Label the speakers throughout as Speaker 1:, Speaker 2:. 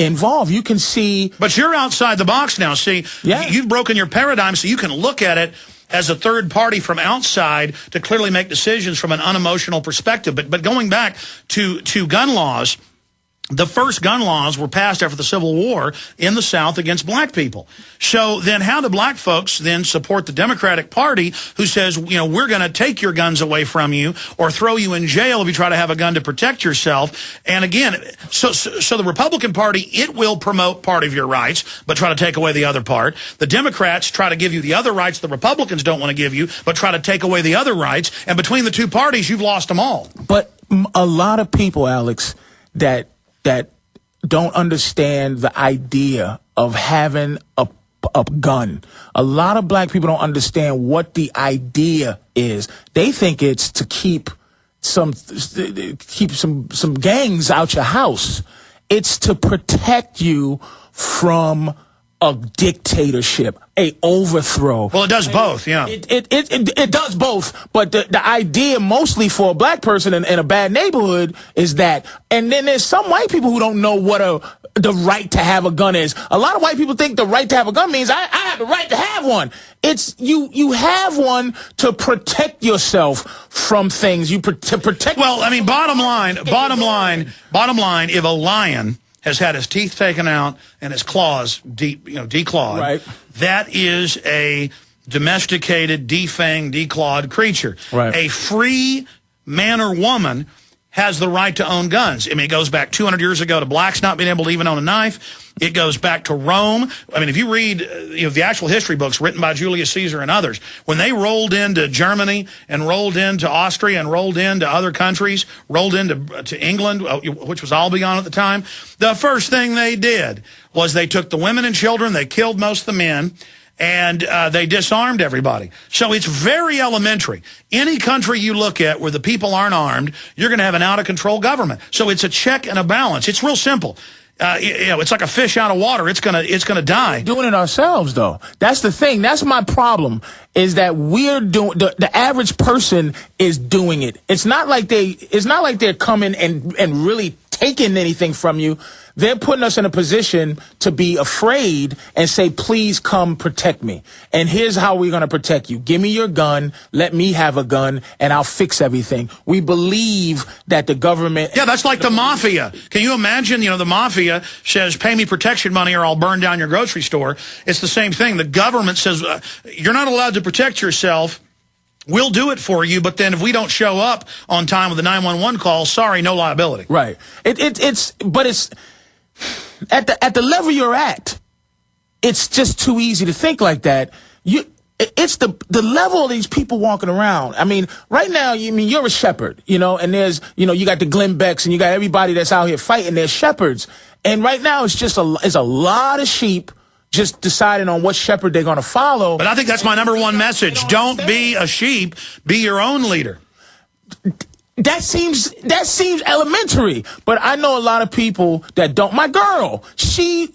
Speaker 1: involved. You can see.
Speaker 2: But you're outside the box now. See,
Speaker 1: yeah.
Speaker 2: You've broken your paradigm, so you can look at it as a third party from outside to clearly make decisions from an unemotional perspective. But going back to gun laws, the first gun laws were passed after the Civil War in the South against black people. So then how do black folks then support the Democratic Party who says, you know, we're going to take your guns away from you or throw you in jail if you try to have a gun to protect yourself? And again, so the Republican Party, it will promote part of your rights, but try to take away the other part. The Democrats try to give you the other rights the Republicans don't want to give you, but try to take away the other rights. And between the two parties, you've lost them all.
Speaker 1: But a lot of people, Alex, that don't understand the idea of having a gun. A lot of black people don't understand what the idea is. They think it's to keep some gangs out your house. It's to protect you from a dictatorship, a overthrow.
Speaker 2: Well, it does both, yeah.
Speaker 1: It does both, but the idea mostly for a black person in a bad neighborhood is that, and then there's some white people who don't know what the right to have a gun is. A lot of white people think the right to have a gun means I have the right to have one. It's you have one to protect yourself from things. To protect.
Speaker 2: Well, I mean, bottom line, if a lion has had his teeth taken out and his claws declawed.
Speaker 1: Right.
Speaker 2: That is a domesticated, defanged, declawed creature.
Speaker 1: Right.
Speaker 2: A free man or woman has the right to own guns. I mean, it goes back 200 years ago to blacks not being able to even own a knife. It goes back to Rome. I mean, if you read the actual history books written by Julius Caesar and others, when they rolled into Germany and rolled into Austria and rolled into other countries, rolled into England, which was Albion at the time, the first thing they did was they took the women and children, they killed most of the men, and they disarmed everybody. So it's very elementary. Any country you look at where the people aren't armed, you're going to have an out-of-control government. So it's a check and a balance. It's real simple. It's like a fish out of water. It's gonna die.
Speaker 1: We're doing it ourselves, though. That's the thing. That's my problem. Is that we're doing the average person is doing it. It's not like they're coming and really taking anything from you. They're putting us in a position to be afraid and say, please come protect me. And here's how we're going to protect you. Give me your gun. Let me have a gun and I'll fix everything. We believe that the government.
Speaker 2: Yeah, that's like the mafia. Can you imagine, the mafia says, pay me protection money or I'll burn down your grocery store. It's the same thing. The government says, you're not allowed to protect yourself. We'll do it for you, but then if we don't show up on time with a 911 call, sorry, no liability.
Speaker 1: Right. But it's at the level you're at, it's just too easy to think like that. It's the level of these people walking around. I mean, right now, you're a shepherd, and there's, you got the Glenn Becks and you got everybody that's out here fighting. They're shepherds. And right now it's just it's a lot of sheep just deciding on what shepherd they're going to follow.
Speaker 2: But I think that's my number one message. Don't be a sheep. Be your own leader.
Speaker 1: That seems elementary, but I know a lot of people that don't. My girl, she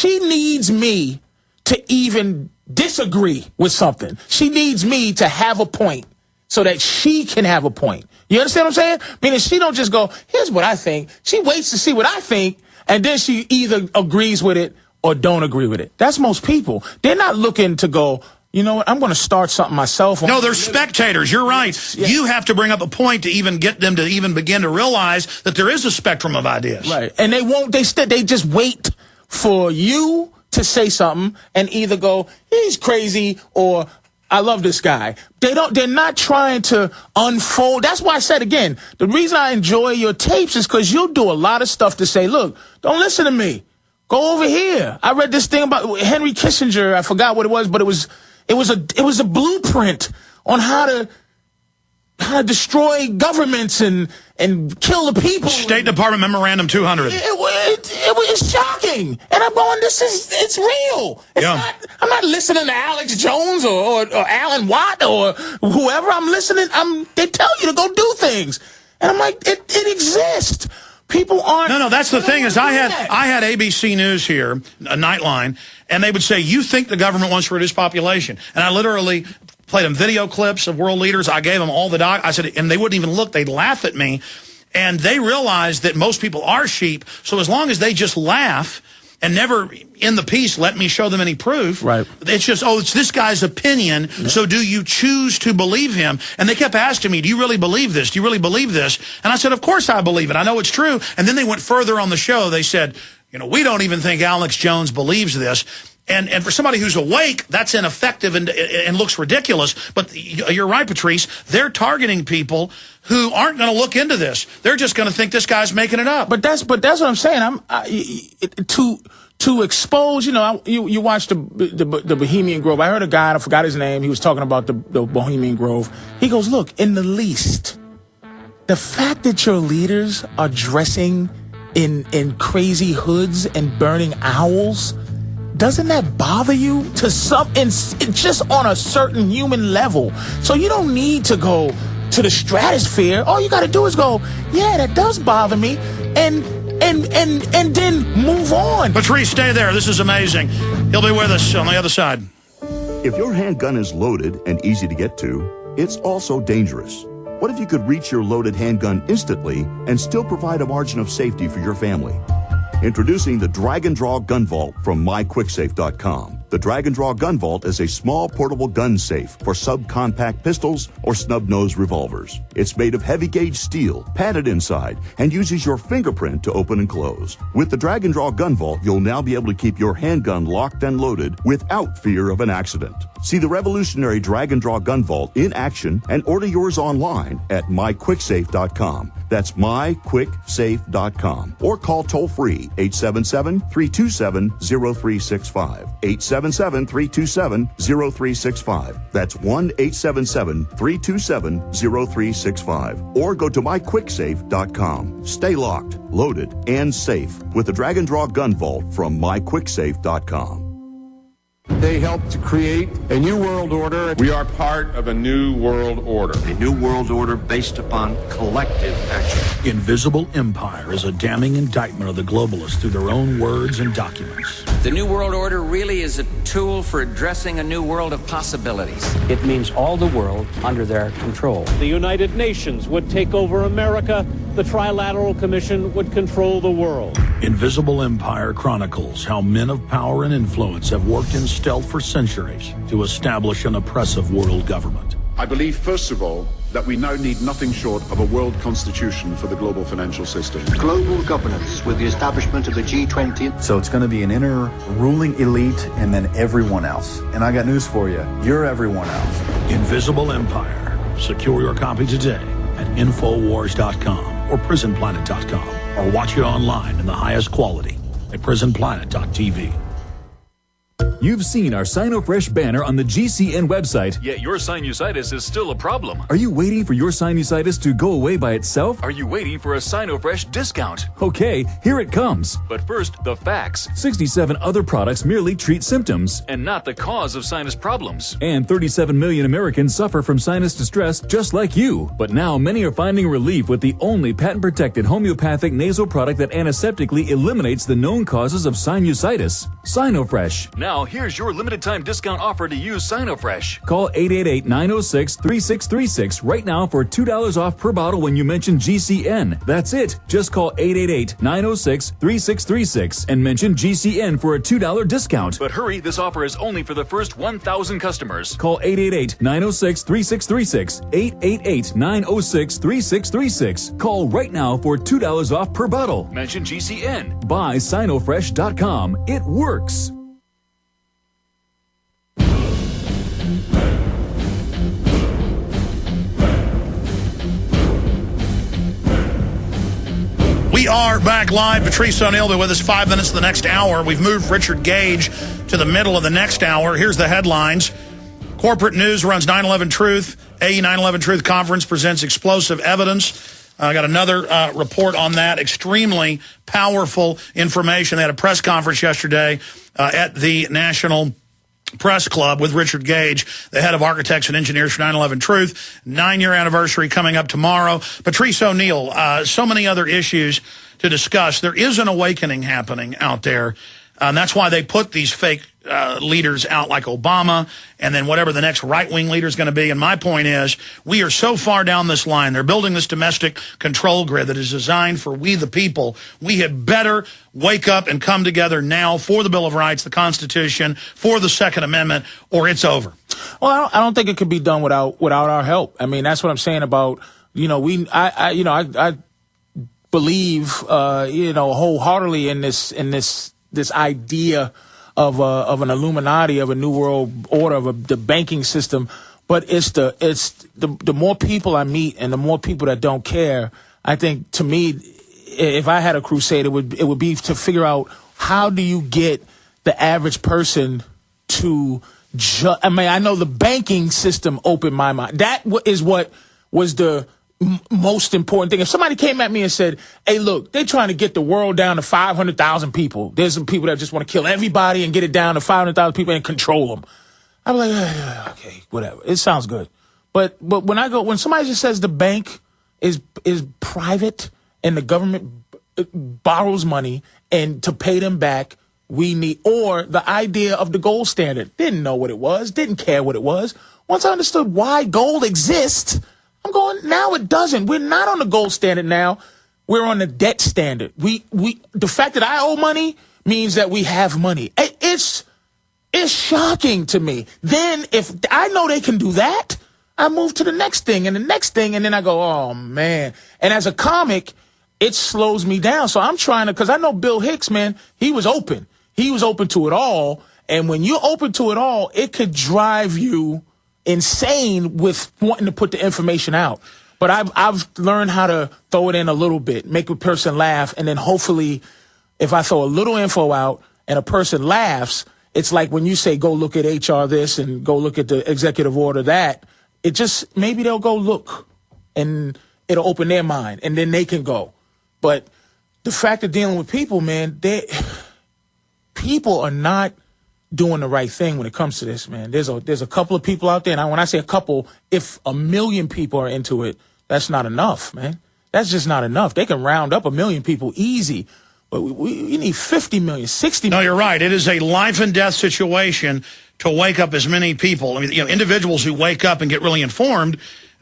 Speaker 1: needs me to even disagree with something. She needs me to have a point so that she can have a point. You understand what I'm saying? Meaning she don't just go, here's what I think. She waits to see what I think, and then she either agrees with it or don't agree with it. That's most people. They're not looking to go, you know what, I'm going to start something myself.
Speaker 2: No, they're spectators. You're right. Yeah. You have to bring up a point to even get them to even begin to realize that there is a spectrum of ideas. Right.
Speaker 1: And they just wait for you to say something and either go, he's crazy, or I love this guy. They're not trying to unfold. That's why I said again, the reason I enjoy your tapes is because you'll do a lot of stuff to say, look, don't listen to me. Go over here. I read this thing about Henry Kissinger. I forgot what it was, but it was a blueprint on how to destroy governments and kill the people.
Speaker 2: State Department Memorandum 200.
Speaker 1: It was shocking. And I'm going, it's real. I'm not listening to Alex Jones or Alan Watt or whoever I'm listening. They tell you to go do things. And I'm like, it exists. People aren't.
Speaker 2: No, that's the thing is I had ABC News here, a Nightline, and they would say, you think the government wants to reduce population. And I literally played them video clips of world leaders. I gave them all the I said, and they wouldn't even look. They'd laugh at me. And they realize that most people are sheep, so as long as they just laugh and never in the piece let me show them any proof,
Speaker 1: right.
Speaker 2: It's just, oh, it's this guy's opinion, so do you choose to believe him? And they kept asking me, do you really believe this? Do you really believe this? And I said, of course I believe it. I know it's true. And then they went further on the show. They said, you know, we don't even think Alex Jones believes this. And for somebody who's awake, that's ineffective and looks ridiculous. But you're right, Patrice. They're targeting people who aren't going to look into this. They're just going to think this guy's making it up.
Speaker 1: But that's what I'm saying. To expose, you know, you watch the Bohemian Grove. I heard a guy, I forgot his name. He was talking about the Bohemian Grove. He goes, look, in the least, the fact that your leaders are dressing in crazy hoods and burning owls, doesn't that bother you to just on a certain human level? So you don't need to go to the stratosphere. All you got to do is go, yeah, that does bother me, and then move on.
Speaker 2: Patrice, stay there. This is amazing. He'll be with us on the other side.
Speaker 3: If your handgun is loaded and easy to get to, it's also dangerous. What if you could reach your loaded handgun instantly and still provide a margin of safety for your family? Introducing the Drag and Draw Gun Vault from myquicksafe.com. The Drag and Draw Gun Vault is a small portable gun safe for subcompact pistols or snub-nosed revolvers. It's made of heavy gauge steel, padded inside, and uses your fingerprint to open and close. With the Drag and Draw Gun Vault, you'll now be able to keep your handgun locked and loaded without fear of an accident. See the revolutionary Drag and Draw Gun Vault in action and order yours online at myquicksafe.com. That's myquicksafe.com. Or call toll-free 877-327-0365. 877-327-0365. That's 1-877-327-0365. Or go to myquicksafe.com. Stay locked, loaded, and safe with the Drag and Draw Gun Vault from myquicksafe.com.
Speaker 4: They helped to create a new world order.
Speaker 5: We are part of a new world order.
Speaker 6: A new world order based upon collective action.
Speaker 2: Invisible Empire is a damning indictment of the globalists through their own words and documents.
Speaker 7: The new world order really is a tool for addressing a new world of possibilities.
Speaker 8: It means all the world under their control.
Speaker 9: The United Nations would take over America. The Trilateral Commission would control the world.
Speaker 2: Invisible Empire chronicles how men of power and influence have worked in stealth for centuries to establish an oppressive world government.
Speaker 5: I believe, first of all, that we now need nothing short of a world constitution for the global financial system.
Speaker 6: Global governance with the establishment of the G20.
Speaker 10: So it's going to be an inner ruling elite and then everyone else. And I got news for you. You're everyone else.
Speaker 2: Invisible Empire. Secure your copy today at Infowars.com or PrisonPlanet.com, or watch it online in the highest quality at PrisonPlanet.tv.
Speaker 11: You've seen our SinoFresh banner on the GCN website.
Speaker 12: Yet your sinusitis is still a problem.
Speaker 11: Are you waiting for your sinusitis to go away by itself?
Speaker 12: Are you waiting for a SinoFresh discount?
Speaker 11: Okay, here it comes.
Speaker 12: But first, the facts.
Speaker 11: 67 other products merely treat symptoms
Speaker 12: and not the cause of sinus problems.
Speaker 11: And 37 million Americans suffer from sinus distress just like you. But now many are finding relief with the only patent-protected homeopathic nasal product that antiseptically eliminates the known causes of sinusitis. SinoFresh.
Speaker 12: Now, here's your limited-time discount offer to use SinoFresh.
Speaker 11: Call 888-906-3636 right now for $2 off per bottle when you mention GCN. That's it. Just call 888-906-3636 and mention GCN for a $2 discount.
Speaker 12: But hurry, this offer is only for the first 1,000 customers.
Speaker 11: Call 888-906-3636. 888-906-3636. Call right now for $2 off per bottle.
Speaker 12: Mention GCN.
Speaker 11: Buy SinoFresh.com. It works.
Speaker 2: We are back live. Patrice Oneal will be with us 5 minutes of the next hour. We've moved Richard Gage to the middle of the next hour. Here's the headlines. Corporate News runs 9/11 Truth. AE 9/11 Truth Conference presents explosive evidence. I got another report on that. Extremely powerful information. They had a press conference yesterday at the National Press Club with Richard Gage, the head of architects and engineers for 9/11 Truth. 9-year anniversary coming up tomorrow. Patrice Oneal, so many other issues to discuss. There is an awakening happening out there And that's why they put these fake leaders out like Obama and then whatever the next right-wing leader is going to be. And my point is, we are so far down this line. They're building this domestic control grid that is designed for we the people. We had better wake up and come together now for the Bill of Rights, the Constitution, for the Second Amendment, or it's over.
Speaker 1: Well, I don't think it could be done without our help. I mean, that's what I'm saying about, I believe, wholeheartely in this idea of an Illuminati, of a new world order, of the banking system. But it's the more people I meet and the more people that don't care, I think, to me, if I had a crusade, it would be to figure out, how do you get the average person to I know the banking system opened my mind. That is what was the most important thing. If somebody came at me and said, hey, look, they're trying to get the world down to 500,000 people. There's some people that just want to kill everybody and get it down to 500,000 people and control them. I'm like, okay, whatever. It sounds good. But when somebody just says the bank is private and the government borrows money and to pay them back, or the idea of the gold standard. Didn't know what it was, didn't care what it was. Once I understood why gold exists, I'm going, now it doesn't. We're not on the gold standard now. We're on the debt standard. The fact that I owe money means that we have money. It's shocking to me. Then if I know they can do that, I move to the next thing and the next thing, and then I go, oh, man. And as a comic, it slows me down. So I'm trying to, because I know Bill Hicks, man, he was open. He was open to it all. And when you're open to it all, it could drive you insane with wanting to put the information out. But I've learned how to throw it in a little bit, make a person laugh, and then hopefully if I throw a little info out and a person laughs, it's like when you say go look at HR this and go look at the executive order that, it just, maybe they'll go look and it'll open their mind and then they can go. But the fact of dealing with people, man, people are not doing the right thing when it comes to this, man. There's a couple of people out there, and when I say a couple, if 1 million people are into it, that's not enough, man. That's just not enough. They can round up 1 million people easy, but we need 50 million, 60 million.
Speaker 2: No, you're right. It is a life and death situation to wake up as many people. I mean, individuals who wake up and get really informed,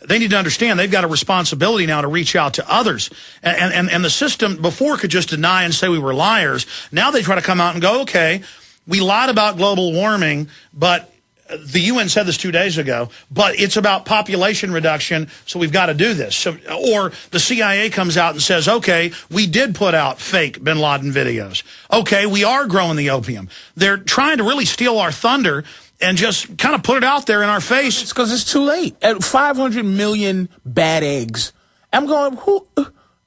Speaker 2: they need to understand they've got a responsibility now to reach out to others. And the system before could just deny and say we were liars. Now they try to come out and go, okay, we lied about global warming, but the UN said this 2 days ago, but it's about population reduction, so we've got to do this. So, or the CIA comes out and says, okay, we did put out fake bin Laden videos. Okay, we are growing the opium. They're trying to really steal our thunder and just kind of put it out there in our face.
Speaker 1: It's because it's too late. At 500 million bad eggs. I'm going,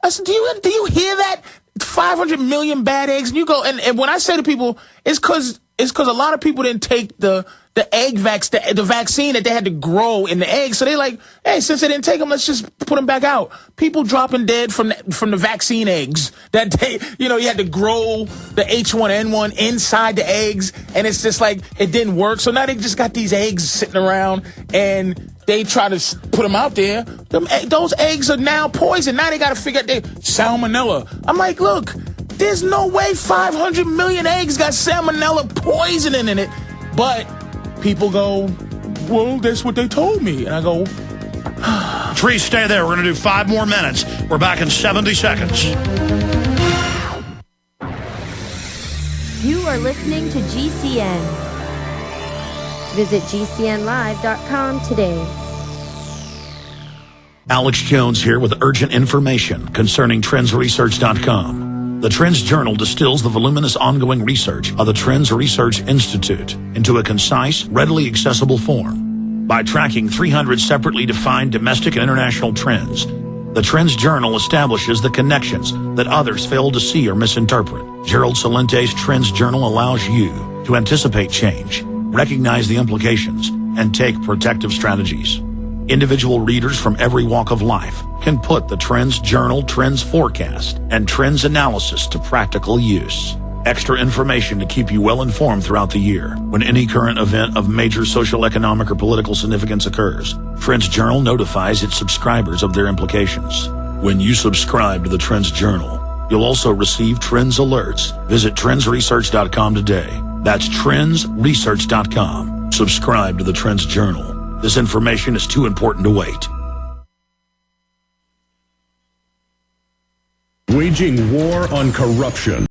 Speaker 1: I said, do you hear that? 500 million bad eggs. And you go, and when I say to people, it's because a lot of people didn't take the vaccine that they had to grow in the eggs. So they like, hey, since they didn't take them, let's just put them back out. People dropping dead from the vaccine eggs that they, you had to grow the H1N1 inside the eggs. And it's just like, it didn't work. So now they just got these eggs sitting around and they try to put them out there. Those eggs are now poison. Now they got to figure out salmonella. I'm like, look, there's no way 500 million eggs got salmonella poisoning in it. But people go, well, that's what they told me. And I go,
Speaker 2: Patrice, stay there. We're going to do 5 more minutes. We're back in 70 seconds.
Speaker 13: You are listening to GCN. Visit GCNlive.com today.
Speaker 14: Alex Jones here with urgent information concerning trendsresearch.com. The Trends Journal distills the voluminous ongoing research of the Trends Research Institute into a concise, readily accessible form. By tracking 300 separately defined domestic and international trends, the Trends Journal establishes the connections that others fail to see or misinterpret. Gerald Salente's Trends Journal allows you to anticipate change, recognize the implications, and take protective strategies. Individual readers from every walk of life can put the Trends Journal, Trends Forecast, and Trends Analysis to practical use. Extra information to keep you well informed throughout the year. When any current event of major social, economic, or political significance occurs, Trends Journal notifies its subscribers of their implications. When you subscribe to the Trends Journal, You'll also receive Trends alerts. Visit trendsresearch.com today. That's trendsresearch.com. Subscribe to the Trends Journal. This information is too important to wait.
Speaker 15: Waging war on corruption.